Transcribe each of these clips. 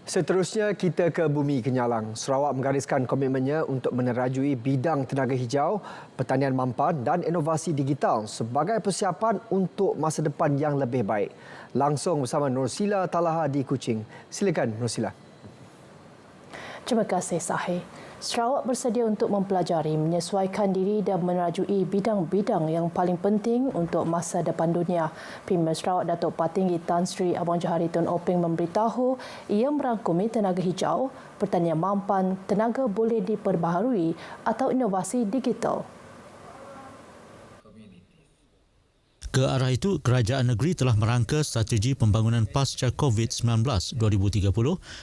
Seterusnya, kita ke Bumi Kenyalang. Sarawak menggariskan komitmennya untuk menerajui bidang tenaga hijau, pertanian mampan dan inovasi digital sebagai persiapan untuk masa depan yang lebih baik. Langsung bersama Nursila Talaha di Kuching. Silakan Nursila. Terima kasih Sahih. Sarawak bersedia untuk mempelajari, menyesuaikan diri dan menerajui bidang-bidang yang paling penting untuk masa depan dunia. Premier Sarawak Datuk Patinggi Tan Sri Abang Johari Tun Openg memberitahu ia merangkumi tenaga hijau, pertanian mampan, tenaga boleh diperbaharui atau inovasi digital. Ke arah itu, kerajaan negeri telah merangka strategi pembangunan pasca COVID-19 2030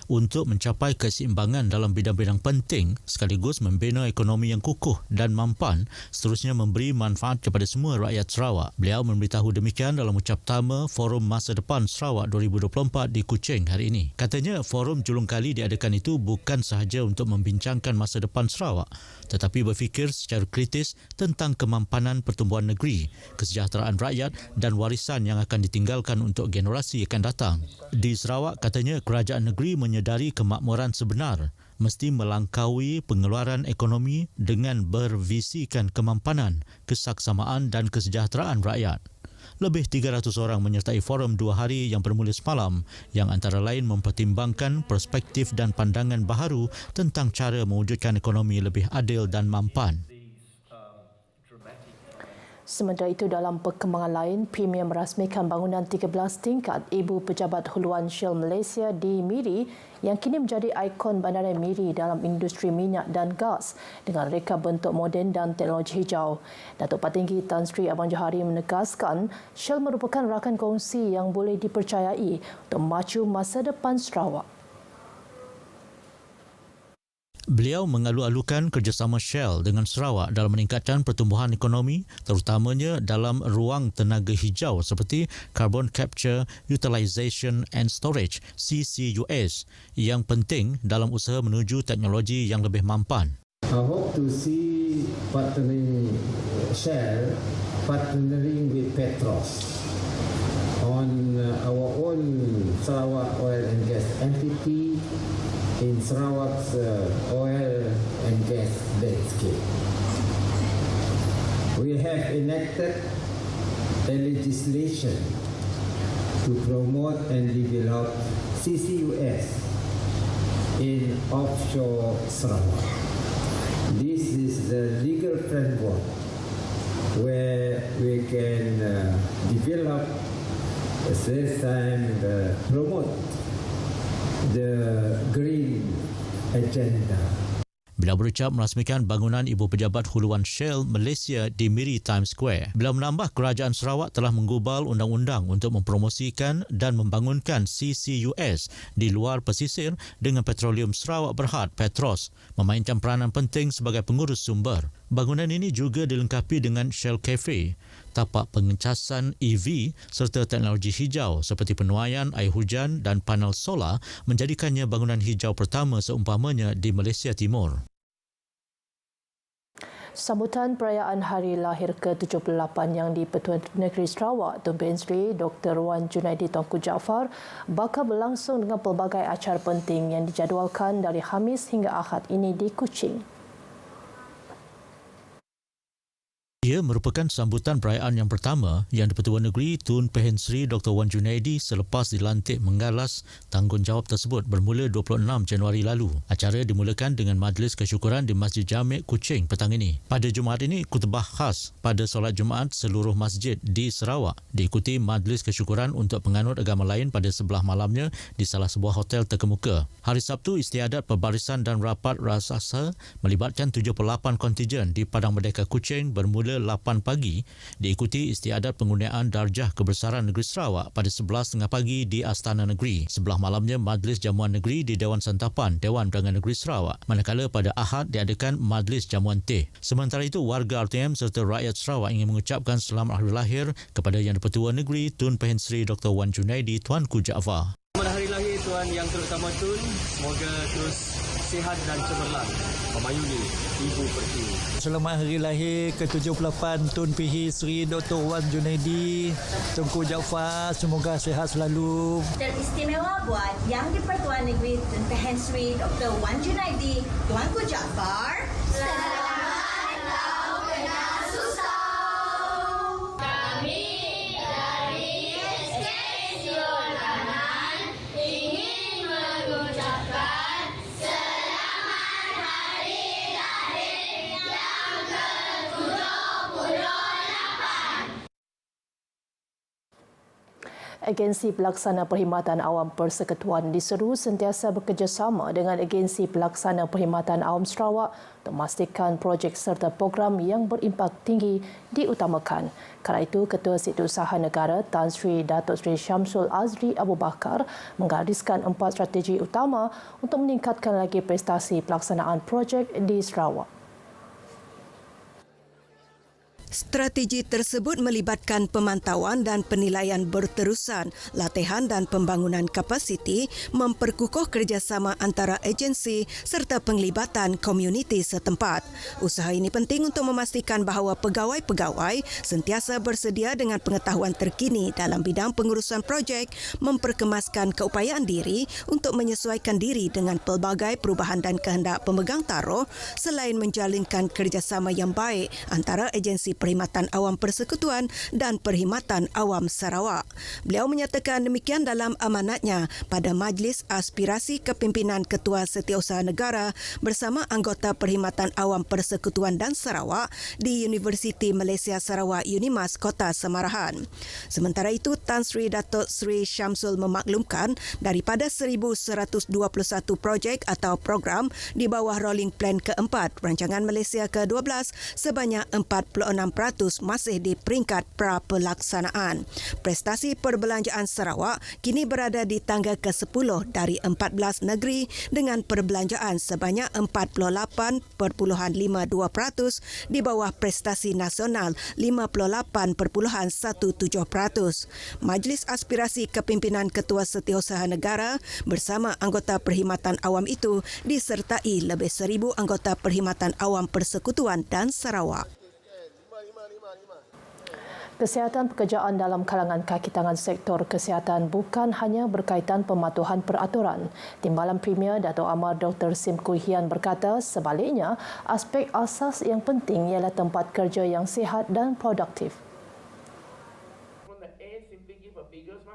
untuk mencapai keseimbangan dalam bidang-bidang penting sekaligus membina ekonomi yang kukuh dan mampan, seterusnya memberi manfaat kepada semua rakyat Sarawak. Beliau memberitahu demikian dalam ucap tama Forum Masa Depan Sarawak 2024 di Kuching hari ini. Katanya, forum julung kali diadakan itu bukan sahaja untuk membincangkan masa depan Sarawak, tetapi berfikir secara kritis tentang kemampanan pertumbuhan negeri, kesejahteraan rakyat dan warisan yang akan ditinggalkan untuk generasi akan datang. Di Sarawak, katanya kerajaan negeri menyedari kemakmuran sebenar mesti melangkaui pengeluaran ekonomi dengan bervisikan kemampanan, kesaksamaan dan kesejahteraan rakyat. Lebih 300 orang menyertai forum 2 hari yang bermula semalam yang antara lain mempertimbangkan perspektif dan pandangan baharu tentang cara mewujudkan ekonomi lebih adil dan mampan. Sementara itu, dalam perkembangan lain, Premier merasmikan bangunan 13 tingkat Ibu Pejabat Huluan Shell Malaysia di Miri yang kini menjadi ikon bandaran Miri dalam industri minyak dan gas dengan reka bentuk moden dan teknologi hijau. Datuk Patinggi Tan Sri Abang Johari menegaskan Shell merupakan rakan kongsi yang boleh dipercayai untuk memacu masa depan Sarawak. Beliau mengalu-alukan kerjasama Shell dengan Sarawak dalam meningkatkan pertumbuhan ekonomi, terutamanya dalam ruang tenaga hijau seperti Carbon Capture, Utilisation and Storage (CCUS) yang penting dalam usaha menuju teknologi yang lebih mampan. I hope to see Shell partnering with Petros on our own Sarawak Oil and Gas entity in Sarawak's oil and gas landscape. We have enacted a legislation to promote and develop CCUS in offshore Sarawak. This is the legal framework where we can develop at the same time promote the green agenda. Beliau berucap merasmikan bangunan Ibu Pejabat Huluan Shell Malaysia di Miri Times Square. Beliau menambah kerajaan Sarawak telah menggubal undang-undang untuk mempromosikan dan membangunkan CCUS di luar pesisir dengan Petroleum Sarawak Berhad Petros memainkan peranan penting sebagai pengurus sumber. Bangunan ini juga dilengkapi dengan Shell Cafe, tapak pengecasan EV serta teknologi hijau seperti penuaian air hujan dan panel solar menjadikannya bangunan hijau pertama seumpamanya di Malaysia Timur. Sambutan perayaan Hari Lahir ke-78 yang di-Pertuan Negeri Sarawak, Tun Pehin Sri Dr. Wan Junaidi Tunku Jaafar bakal berlangsung dengan pelbagai acara penting yang dijadualkan dari Khamis hingga Ahad ini di Kuching. Ia merupakan sambutan perayaan yang pertama yang di-Pertuan Negeri Tun Pehin Sri Dr. Wan Junaidi selepas dilantik menggalas tanggungjawab tersebut bermula 26 Januari lalu. Acara dimulakan dengan majlis kesyukuran di Masjid Jami' Kuching petang ini. Pada Jumaat ini, khutbah khas pada solat Jumaat seluruh masjid di Sarawak diikuti majlis kesyukuran untuk penganut agama lain pada sebelah malamnya di salah sebuah hotel terkemuka. Hari Sabtu, istiadat perbarisan dan rapat rasasa melibatkan 78 kontijen di Padang Merdeka Kuching bermula 8 pagi, diikuti istiadat penggunaan darjah kebesaran negeri Sarawak pada 11.30 pagi di Astana Negeri. Sebelah malamnya majlis jamuan negeri di Dewan Santapan Dewan Undangan Negeri Sarawak. Manakala pada Ahad diadakan majlis jamuan teh. Sementara itu, warga RTM serta rakyat Sarawak ingin mengucapkan selamat hari lahir kepada Yang di-Pertua Negeri Tun Pehin Sri Dr. Wan Junaidi Tuanku Jaafar. Selamat hari lahir Tuan Yang Terutama Tun. Semoga terus sihat dan cemerlang memayuni Ibu Pertiwi. Selamat hari lahir ke-78 Tun Pihi Sri Dr. Wan Junaidi Tunku Jaafar, semoga sihat selalu. Teristimewa buat Yang di-Pertuan Negeri Tun Pehen Sri Dr. Wan Junaidi Tuanku Jaafar. Selamat Tahun Kenal Susau. Kami dari SKSU Kanan ingin mengucapkan selamat hari lahir yang ke-78. Agensi Pelaksana Perkhidmatan Awam Persekutuan diseru sentiasa bekerjasama dengan Agensi Pelaksana Perkhidmatan Awam Sarawak untuk memastikan projek serta program yang berimpak tinggi diutamakan. Kala itu, Ketua Setiausaha Negara Tan Sri Datuk Seri Syamsul Azri Abu Bakar menggariskan 4 strategi utama untuk meningkatkan lagi prestasi pelaksanaan projek di Sarawak. Strategi tersebut melibatkan pemantauan dan penilaian berterusan, latihan dan pembangunan kapasiti, memperkukuh kerjasama antara agensi serta penglibatan komuniti setempat. Usaha ini penting untuk memastikan bahawa pegawai-pegawai sentiasa bersedia dengan pengetahuan terkini dalam bidang pengurusan projek, memperkemaskan keupayaan diri untuk menyesuaikan diri dengan pelbagai perubahan dan kehendak pemegang taruh selain menjalinkan kerjasama yang baik antara agensi Perkhidmatan Awam Persekutuan dan Perkhidmatan Awam Sarawak. Beliau menyatakan demikian dalam amanatnya pada Majlis Aspirasi Kepimpinan Ketua Setiausaha Negara bersama anggota Perkhidmatan Awam Persekutuan dan Sarawak di Universiti Malaysia Sarawak UNIMAS Kota Samarahan. Sementara itu, Tan Sri Datuk Seri Syamsul memaklumkan daripada 1,121 projek atau program di bawah Rolling Plan keempat Rancangan Malaysia ke-12 sebanyak 46% masih di peringkat pra-pelaksanaan. Prestasi perbelanjaan Sarawak kini berada di tangga ke-10 dari 14 negeri dengan perbelanjaan sebanyak 48.52% di bawah prestasi nasional 58.17%. Majlis Aspirasi Kepimpinan Ketua Setiausaha Negara bersama anggota Perkhidmatan Awam itu disertai lebih 1,000 anggota Perkhidmatan Awam Persekutuan dan Sarawak. Kesihatan pekerjaan dalam kalangan kaki tangan sektor kesihatan bukan hanya berkaitan pematuhan peraturan. Timbalan Premier Dato' Amar Dr. Sim Kui Hian berkata sebaliknya, aspek asas yang penting ialah tempat kerja yang sihat dan produktif.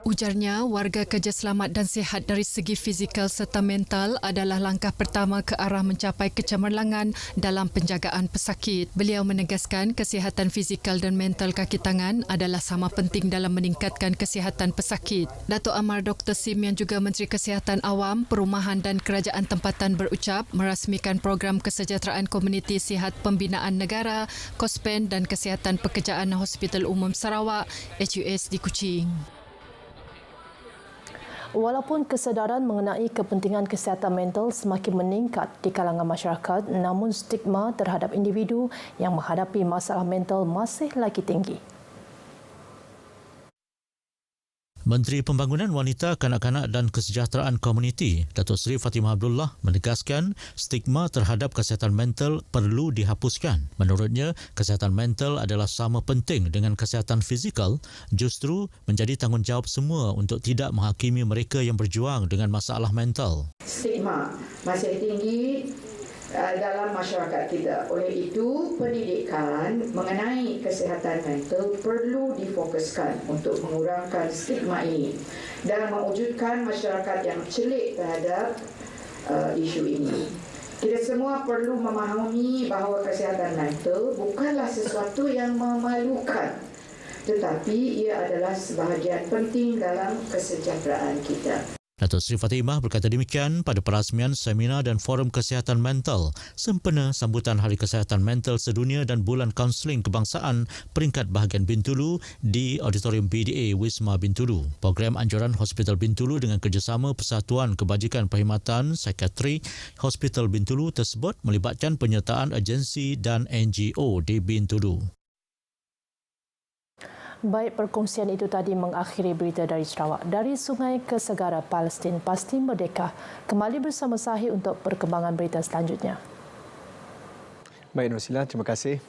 Ujarnya, warga kerja selamat dan sihat dari segi fizikal serta mental adalah langkah pertama ke arah mencapai kecemerlangan dalam penjagaan pesakit. Beliau menegaskan kesihatan fizikal dan mental kaki tangan adalah sama penting dalam meningkatkan kesihatan pesakit. Dato' Amar Dr. Sim yang juga Menteri Kesihatan Awam, Perumahan dan Kerajaan Tempatan berucap merasmikan program kesejahteraan komuniti sihat pembinaan negara, KOSPEN dan Kesihatan Pekerjaan Hospital Umum Sarawak, HUS di Kuching. Walaupun kesedaran mengenai kepentingan kesihatan mental semakin meningkat di kalangan masyarakat, namun stigma terhadap individu yang menghadapi masalah mental masih lagi tinggi. Menteri Pembangunan Wanita, Kanak-kanak dan Kesejahteraan Komuniti, Datuk Seri Fatimah Abdullah menegaskan stigma terhadap kesihatan mental perlu dihapuskan. Menurutnya, kesihatan mental adalah sama penting dengan kesihatan fizikal, justru menjadi tanggungjawab semua untuk tidak menghakimi mereka yang berjuang dengan masalah mental. Stigma masih tinggi dalam masyarakat kita. Oleh itu, pendidikan mengenai kesihatan mental perlu difokuskan untuk mengurangkan stigma ini dan mewujudkan masyarakat yang celik terhadap isu ini. Kita semua perlu memahami bahawa kesihatan mental bukanlah sesuatu yang memalukan, tetapi ia adalah sebahagian penting dalam kesejahteraan kita. Datuk Seri Fatimah berkata demikian pada perasmian seminar dan forum kesihatan mental sempena sambutan Hari Kesihatan Mental Sedunia dan Bulan Kaunseling Kebangsaan peringkat bahagian Bintulu di Auditorium BDA Wisma Bintulu. Program anjuran Hospital Bintulu dengan kerjasama Persatuan Kebajikan Perkhidmatan Psikiatri Hospital Bintulu tersebut melibatkan penyertaan agensi dan NGO di Bintulu. Baik, perkongsian itu tadi mengakhiri berita dari Sarawak. Dari sungai ke segara Palestin, pasti merdeka. Kembali bersama Sahih untuk perkembangan berita selanjutnya. Baik Nursila, terima kasih.